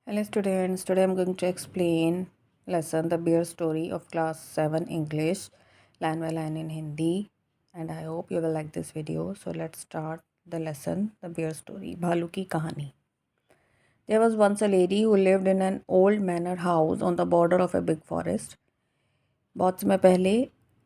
Hello students, today I'm going to explain lesson The Bear Story of class 7 English line by line in Hindi, and I hope you will like this video. So let's start the lesson The Bear Story. भालू की कहानी. There was once a lady who lived in an old manor house on the border of a big forest. बहुत समय पहले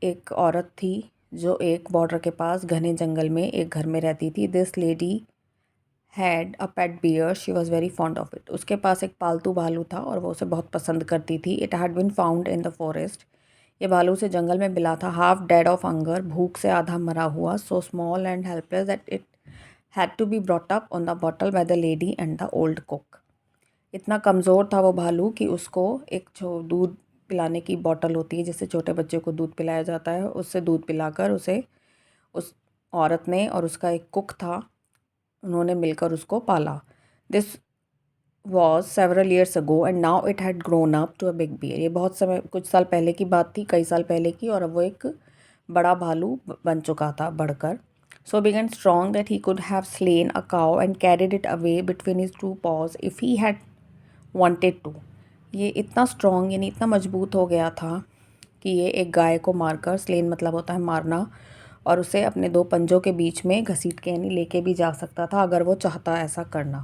एक औरत थी जो एक बॉर्डर के पास घने जंगल में एक घर में रहती थी. This lady had a pet bear. She was very fond of it. उसके पास एक पालतू भालू था और वो उसे बहुत पसंद करती थी. It had been found in the forest. ये भालू उसे जंगल में मिला था. Half dead of hunger. भूख से आधा मरा हुआ. So small and helpless that it had to be brought up on the bottle by the lady and the old cook. इतना कमज़ोर था वो भालू कि उसको एक जो दूध पिलाने की बॉटल होती है जिससे छोटे बच्चे को दूध पिलाया जाता है, उससे दूध पिलाकर उसे उस औरत ने और उसका एक कुक था, उन्होंने मिलकर उसको पाला. This was several years ago and now it had grown up to a big bear. ये बहुत समय कुछ साल पहले की बात थी, कई साल पहले की, और अब वो एक बड़ा भालू बन चुका था बढ़कर. So began strong that he could have slain a cow and carried it away between his two paws if he had wanted to. ये इतना स्ट्रॉन्ग यानी इतना मजबूत हो गया था कि ये एक गाय को मारकर, स्लेन मतलब होता है मारना, और उसे अपने दो पंजों के बीच में घसीट के यानी लेके भी जा सकता था अगर वो चाहता ऐसा करना.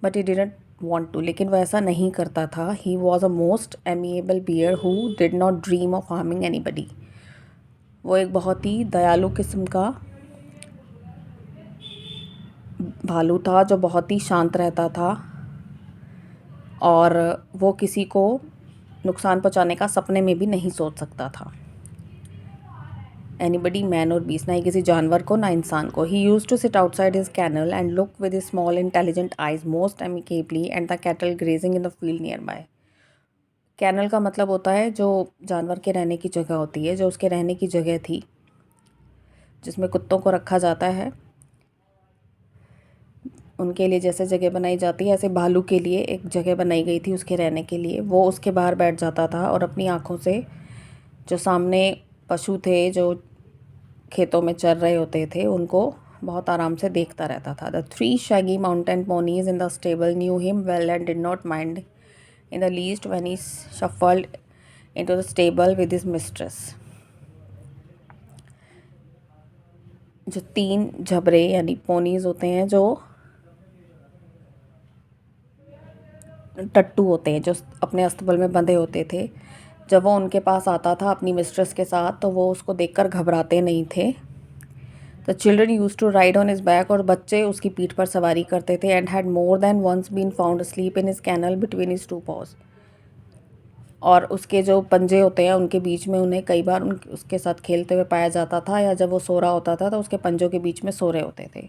But he didn't want to. लेकिन वह ऐसा नहीं करता था. He was a most amiable bear who did not dream of harming anybody. वो एक बहुत ही दयालु किस्म का भालू था जो बहुत ही शांत रहता था और वो किसी को नुकसान पहुंचाने का सपने में भी नहीं सोच सकता था. एनीबडी, मैन और बीस्ट. ना ही किसी जानवर को ना इंसान को. He used to sit outside his kennel and look with his small intelligent eyes most amicably and the cattle grazing in the field near by. Kennel का मतलब होता है जो जानवर के रहने की जगह होती है, जो उसके रहने की जगह थी जिसमें कुत्तों को रखा जाता है, उनके लिए जैसे जगह बनाई जाती है ऐसे भालू के लिए एक जगह बनाई गई थी उसके रहने के लिए. वो उसके बाहर बैठ जाता था और अपनी आँखों से जो सामने पशु थे जो खेतों में चर रहे होते थे उनको बहुत आराम से देखता रहता था. The three Shaggy mountain ponies in the stable knew him well and did not mind in the least when he shuffled into the stable with his mistress. जो तीन झबरे यानी पोनीज होते हैं, जो टट्टू होते हैं, जो अपने अस्तबल में बंधे होते थे, जब वो उनके पास आता था अपनी मिस्ट्रेस के साथ तो वो उसको देखकर घबराते नहीं थे. The children use to ride on his back. और बच्चे उसकी पीठ पर सवारी करते थे. And had more than once been found sleep in his kennel between his two paws. और उसके जो पंजे होते हैं उनके बीच में उन्हें कई बार उसके साथ खेलते हुए पाया जाता था, या जब वो सो रहा होता था तो उसके पंजों के बीच में सो रहे होते थे.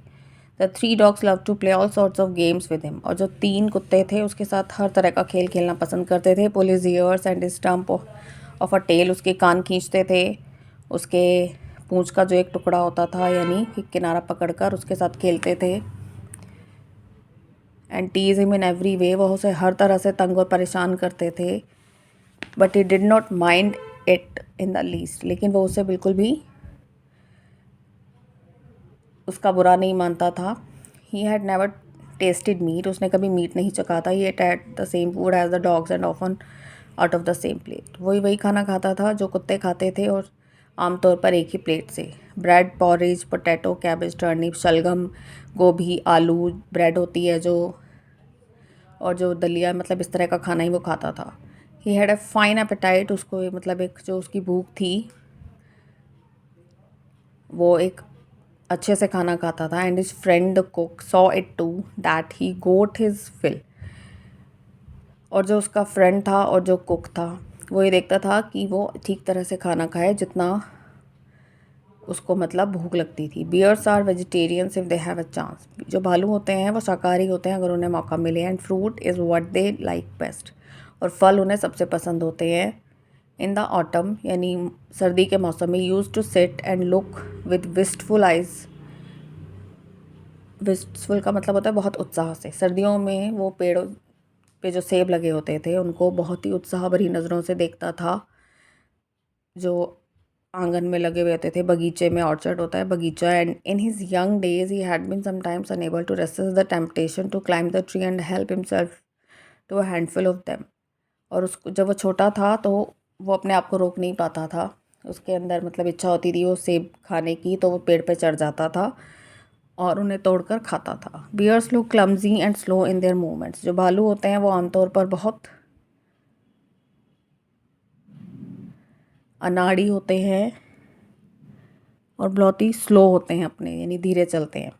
The three dogs love to play all sorts of games with him. और जो तीन कुत्ते थे उसके साथ हर तरह का खेल खेलना पसंद करते थे. Pull his ears and his stump of a tail. उसके कान खींचते थे, उसके पूंछ का जो एक टुकड़ा होता था यानी एक किनारा पकड़कर उसके साथ खेलते थे. And tease him in every way. वह उसे हर तरह से तंग और परेशान करते थे. But he did not mind it in the least. लेकिन वो उसे बिल्कुल भी उसका बुरा नहीं मानता था. He had never tasted meat. उसने कभी मीट नहीं चखा था. He ate the same food as the dogs and often out of the same plate. वही वही खाना खाता था जो कुत्ते खाते थे और आमतौर पर एक ही प्लेट से. Bread, porridge, potato, cabbage, turnip, शलगम, गोभी, आलू, ब्रेड होती है जो, और जो दलिया, मतलब इस तरह का खाना ही वो खाता था. He had a fine appetite. उसको मतलब एक जो उसकी भूख थी वो एक अच्छे से खाना खाता था. And his friend the cook saw it to that he got his fill. और जो उसका फ्रेंड था और जो कुक था वो ये देखता था कि वो ठीक तरह से खाना खाए जितना उसको मतलब भूख लगती थी. Bears are vegetarians if they have a chance. जो भालू होते हैं वो शाकाहारी होते हैं अगर उन्हें मौका मिले. And fruit is what they like best. और फल उन्हें सबसे पसंद होते हैं. इन द ऑटम यानी सर्दी के मौसम में used to sit and look with wistful eyes. Wistful का मतलब होता है बहुत उत्साह से. सर्दियों में वो पेड़ों पे जो सेब लगे होते थे उनको बहुत ही उत्साह भरी नज़रों से देखता था, जो आंगन में लगे हुए होते थे. बगीचे में ऑर्चर्ड होता है बगीचा. And in his young days he had been sometimes unable to resist the temptation to climb the tree and help himself to a handful of them. और उसको जब वो छोटा था तो वो अपने आप को रोक नहीं पाता था, उसके अंदर मतलब इच्छा होती थी वो सेब खाने की, तो वो पेड़ पे चढ़ जाता था और उन्हें तोड़कर खाता था। Bears look clumsy and slow in their movements. जो भालू होते हैं वो आमतौर पर बहुत अनाड़ी होते हैं और बहुत ही स्लो होते हैं अपने, यानी धीरे चलते हैं।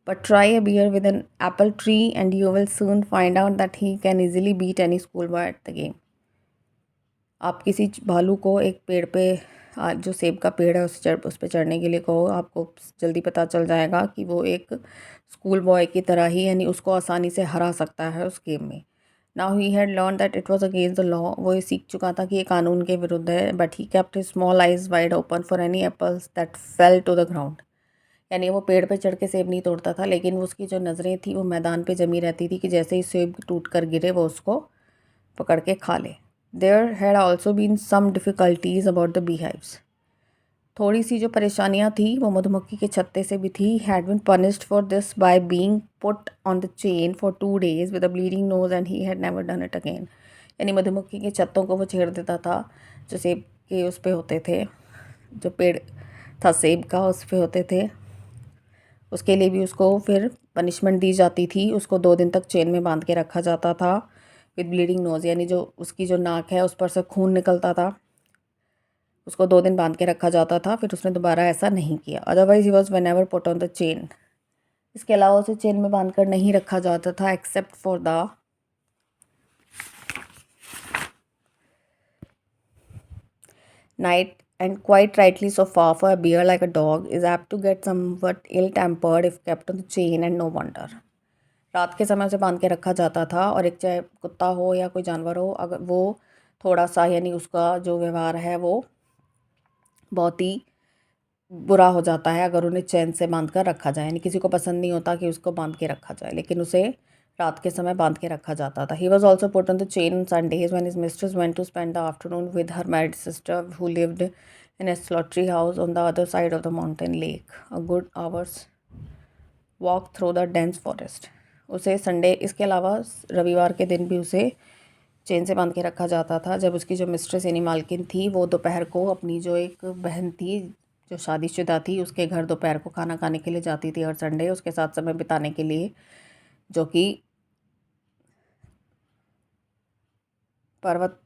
But try a bear with an apple tree and you will soon find out that he can easily beat any schoolboy at the game. आप किसी भालू को एक पेड़ पे जो सेब का पेड़ है उस पे चढ़ने के लिए कहो, आपको जल्दी पता चल जाएगा कि वो एक स्कूल बॉय की तरह ही, यानी उसको आसानी से हरा सकता है उस गेम में। Now he had learn that it was against the law. वो ये सीख चुका था कि ये कानून के विरुद्ध है। But he kept his small eyes wide open for any apples that fell to the ground. यानी वो पेड़ पे चढ़ के सेब नहीं तोड़ता था, लेकिन उसकी जो नज़रें थी वो मैदान पे जमी रहती थी कि जैसे ही सेब टूट कर गिरे वो उसको पकड़ के खा ले। There had also been some difficulties about the beehives. थोड़ी सी जो परेशानियाँ थी वो मधुमक्खी के छत्ते से भी थी। Had been punished for this by being put on the chain for 2 days with a bleeding nose and he had never done it again. यानी मधुमक्खी के छत्तों को वो छेड़ देता था जो सेब के उस पे होते थे, जो पेड़ था सेब का उस पे होते थे, उसके लिए भी उसको फिर पनिशमेंट दी जाती थी। उसको 2 दिन तक चेन में बांध के रखा जाता था विद ब्लीडिंग नोज़, यानी जो उसकी जो नाक है उस पर से खून निकलता था, उसको 2 दिन बांध के रखा जाता था। फिर उसने दोबारा ऐसा नहीं किया। Otherwise he was when ever put on the chain. इसके अलावा उसे चेन में बांध कर नहीं रखा जाता था except for the night. And quite rightly so far, for a bear like a dog is apt to get somewhat ill-tempered if kept on the chain, and no wonder. रात के समय उसे बांध के रखा जाता था और एक चाहे कुत्ता हो या कोई जानवर हो, अगर वो थोड़ा सा यानी उसका जो व्यवहार है वो बहुत ही बुरा हो जाता है अगर उन्हें चैन से बांध कर रखा जाए। यानी किसी को पसंद नहीं होता कि उसको बांध के रखा जाए, लेकिन उसे रात के समय बांध के रखा जाता था। He was also put on the chain on Sundays when his mistress went to spend the afternoon with her married sister who lived in a slaughter house on the other side of the mountain lake a good hour's walk through the dense forest. उसे Sunday, इसके अलावा रविवार के दिन भी उसे chain से बांध के रखा जाता था जब उसकी जो मिस्ट्रेस यानी मालकिन थी वो दोपहर को अपनी जो एक बहन थी जो शादीशुदा थी उसके घर दोपहर को खाना खाने के लिए जाती थी हर संडे उसके साथ समय बिताने के लिए, जो कि पर्वत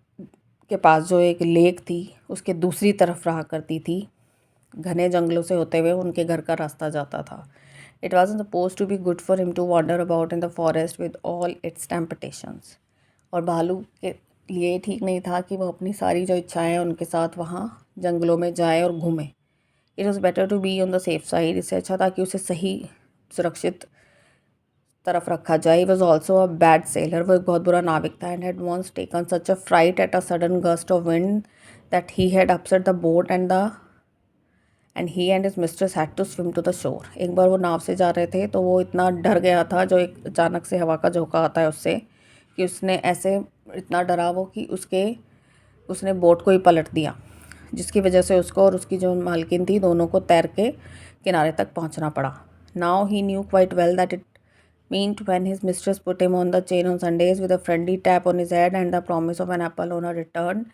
के पास जो एक लेक थी उसके दूसरी तरफ रहा करती थी। घने जंगलों से होते हुए उनके घर का रास्ता जाता था। It was supposed to be good for him to wander about in the forest with all its temptations. और भालू के लिए ठीक नहीं था कि वो अपनी सारी जो इच्छाएं उनके साथ वहाँ जंगलों में जाए और घूमे। It was better to be on the safe side. इससे अच्छा था कि उसे सही सुरक्षित तरफ रखा जाए। He was also a bad sailor. वो एक बहुत बुरा नाविक था and had once taken such a fright at a sudden gust of wind that he had upset the boat and he and his mistress had to swim to the shore. एक बार वो नाव से जा रहे थे तो वो इतना डर गया था, जो एक अचानक से हवा का झोंका आता है उससे, कि उसने ऐसे इतना डरा वो कि उसने बोट को ही पलट दिया, जिसकी वजह से उसको और उसकी जो मालकिन थी दोनों को तैर के किनारे तक पहुंचना पड़ा। Now he knew quite well that it meant when his mistress put him on the chain on Sundays with a friendly tap on his head and the promise of an apple on her return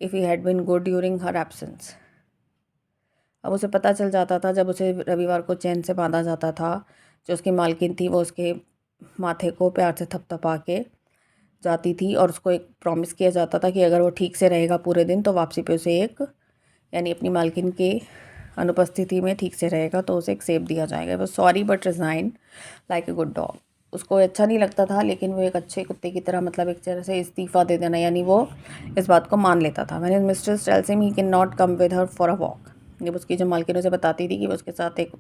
if he had been good during her absence. अब उसे पता चल जाता था जब उसे रविवार को चैन से बांधा जाता था, जो उसकी मालकिन थी वो उसके माथे को प्यार से थपथपा के जाती थी और उसको एक प्रॉमिस किया जाता था कि अगर वो ठीक से रहेगा पूरे दिन तो वापसी पे उसे एक, यानी अपनी मालकिन के अनुपस्थिति में ठीक से रहेगा तो उसे एक सेब दिया जाएगा। वो sorry but resign like a good dog. उसको अच्छा नहीं लगता था लेकिन वो एक अच्छे कुत्ते की तरह, मतलब एक तरह से इस्तीफ़ा दे देना, यानी वो इस बात को मान लेता था। When his mistress tells him he can not come with her for a walk. जब उसकी जो मालकिन उसे बताती थी कि वो उसके साथ एक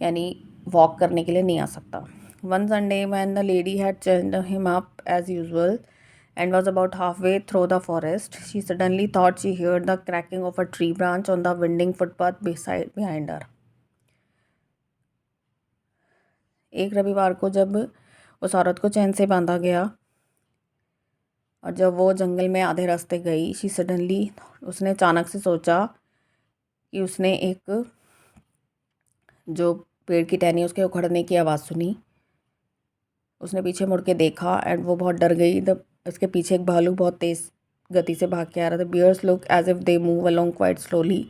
यानी वॉक करने के लिए नहीं आ सकता। One Sunday when the lady had chained him up as usual and was about halfway through the forest, she suddenly thought she heard the cracking of a tree branch on the winding footpath behind her. एक रविवार को जब उस औरत को चैन से बांधा गया और जब वो जंगल में आधे रास्ते गई, शी सडनली, उसने अचानक से सोचा कि उसने एक जो पेड़ की टहनी उसके उखड़ने की आवाज़ सुनी उसने पीछे मुड़ के देखा एंड वो बहुत डर गई। उसके पीछे एक भालू बहुत तेज़ गति से भाग के आ रहा था। Bears look as if they move along quite slowly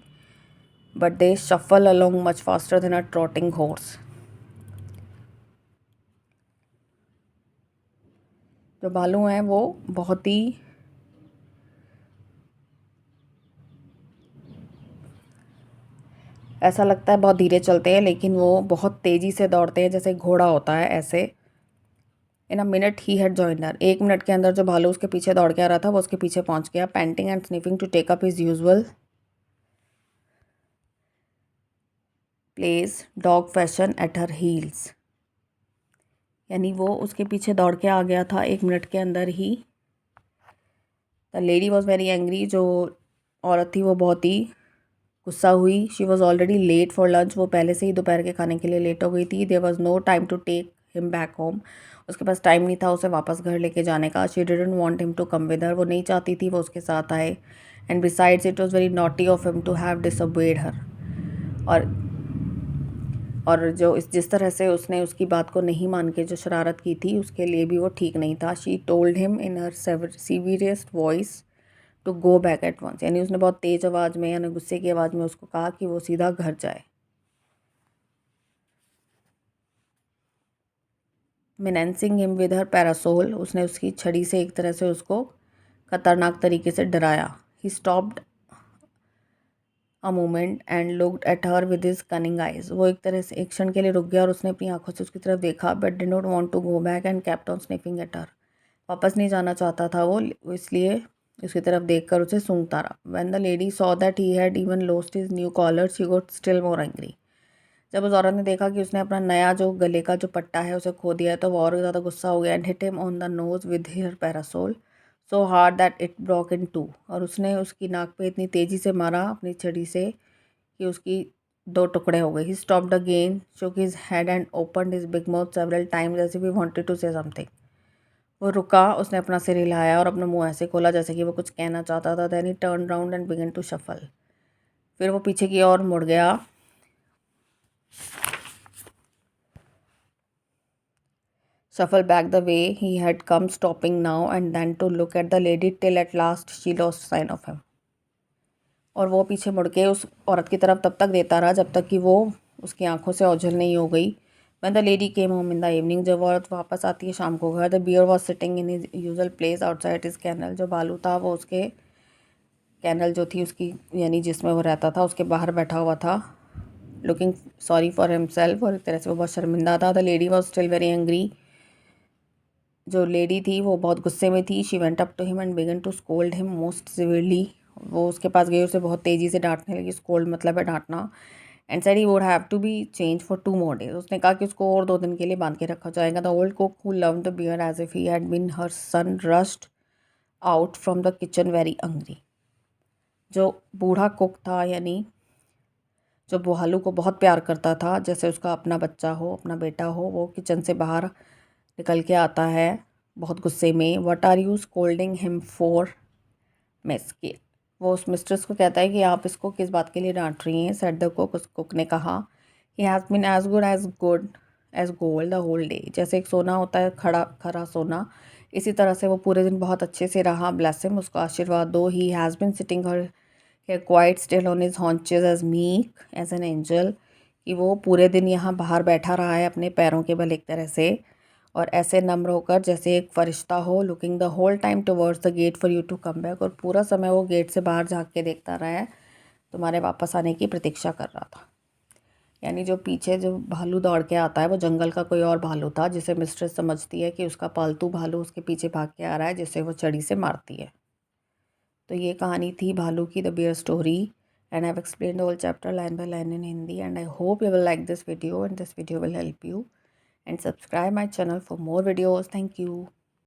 but they shuffle along much faster than a trotting horse. जो भालू हैं वो बहुत ही ऐसा लगता है बहुत धीरे चलते हैं, लेकिन वो बहुत तेज़ी से दौड़ते हैं, जैसे घोड़ा होता है ऐसे। In a minute he had joined her, 1 minute के अंदर जो भालू उसके पीछे दौड़ के आ रहा था वो उसके पीछे पहुंच गया। Panting and sniffing to take up his usual place dog fashion at her heels. यानी वो उसके पीछे दौड़ के आ गया था 1 मिनट के अंदर ही। The lady was very angry, जो औरत थी वो बहुत ही गुस्सा हुई। She was already late for lunch, वो पहले से ही दोपहर के खाने के लिए लेट हो गई थी। There was no time to take him back home, उसके पास टाइम नहीं था उसे वापस घर लेके जाने का। She didn't want him to come with her, वो नहीं चाहती थी वो उसके साथ आए। And besides it was very naughty of him to have disobeyed her, और जो जिस तरह से उसने उसकी बात को नहीं मान के जो शरारत की थी उसके लिए भी वो ठीक नहीं था। She told him in her severest voice to go back at once, यानी उसने बहुत तेज़ आवाज़ में यानी गुस्से की आवाज़ में उसको कहा कि वो सीधा घर जाए। मिनेंसिंग हिम विद हर पैरासोल, उसने उसकी छड़ी से एक तरह से उसको खतरनाक तरीके से डराया। He stopped a moment and looked at her with his cunning eyes, वो एक तरह से एक क्षण के लिए रुक गया और उसने अपनी आंखों से उसकी तरफ देखा। But did not want to go back and kept on sniffing at her, वापस नहीं जाना चाहता था वो, इसलिए उसकी तरफ देखकर उसे सूंघता रहा। When the lady saw that he had even lost his new collar she got still more angry, जब उस औरत ने देखा कि उसने अपना नया जो गले का जो पट्टा है उसे खो दिया है तो वो और ज़्यादा गुस्सा हो गया। And hit him on the nose with her parasol so hard that it broke in two, और उसने उसकी नाक पे इतनी तेज़ी से मारा अपनी छड़ी से कि उसकी 2 टुकड़े हो गए। He stopped again, shook his head and opened his big mouth several times as if he wanted to say something. वो रुका, उसने अपना सिर हिलाया और अपना मुंह ऐसे खोला जैसे कि वो कुछ कहना चाहता था। Then he turned round and began to shuffle. फिर वो पीछे की ओर मुड़ गया। Shuffle back the way he had come, stopping now and then to look at the lady till at last she lost sign of him. और वो पीछे मुड़ के उस औरत की तरफ तब तक देता रहा जब तक कि वो उसकी आंखों से ओझल नहीं हो गई। When the lady came home in the evening, जब औरत वापस आती है शाम को घर, the bear was sitting in his usual place outside his kennel, जो भालू था वो उसके कैनल जो थी उसकी यानी जिसमें वो रहता था उसके बाहर बैठा हुआ था। लुकिंग सॉरी फॉर हिमसेल्फ, और एक तरह से वो बहुत शर्मिंदा था। The lady was still very angry, जो लेडी थी वो बहुत गुस्से में थी। She went up to him and began to scold him most severely, वो उसके पास गई, उसे बहुत तेज़ी से डांटने लगी। स्कोल्ड मतलब है डांटना। And said he would have to be chained for 2 more days, उसने कहा कि उसको और 2 दिन के लिए बांध के रखा जाएगा। The old cook who loved the bear as if he had been her son rushed out from the kitchen very hungry, जो बूढ़ा कुक था यानी जो भालू को बहुत प्यार करता था जैसे उसका अपना बच्चा हो, अपना बेटा हो, वो किचन से बाहर निकल के आता है बहुत गुस्से में। What are you scolding him for miss, की वो उस मिस्ट्रेस को कहता है कि आप इसको किस बात के लिए डांट रही हैं। सेड द कुक, उस कुक ने कहा, he has been good as gold the whole day, जैसे एक सोना होता है खड़ा खरा सोना, इसी तरह से वो पूरे दिन बहुत अच्छे से रहा। ब्लेस हिम, उसको आशीर्वाद दो। He has been sitting here quite still on his haunches as meek as an angel, कि वो पूरे दिन यहाँ बाहर बैठा रहा है अपने पैरों के बल एक तरह से और ऐसे नम्र होकर जैसे एक फरिश्ता हो। Looking the whole time towards the gate for you to come back, और पूरा समय वो गेट से बाहर झाँक के देखता रहा है, तुम्हारे वापस आने की प्रतीक्षा कर रहा था। यानी जो पीछे जो भालू दौड़ के आता है वो जंगल का कोई और भालू था जिसे मिस्ट्रेस समझती है कि उसका पालतू भालू उसके पीछे भाग के आ रहा है जिससे वो छड़ी से मारती है। तो ये कहानी थी भालू की, the bear story, and I have explain the whole chapter line by line in Hindi, and I hope you will like this video and this video will help you, and subscribe my channel for more videos. Thank you.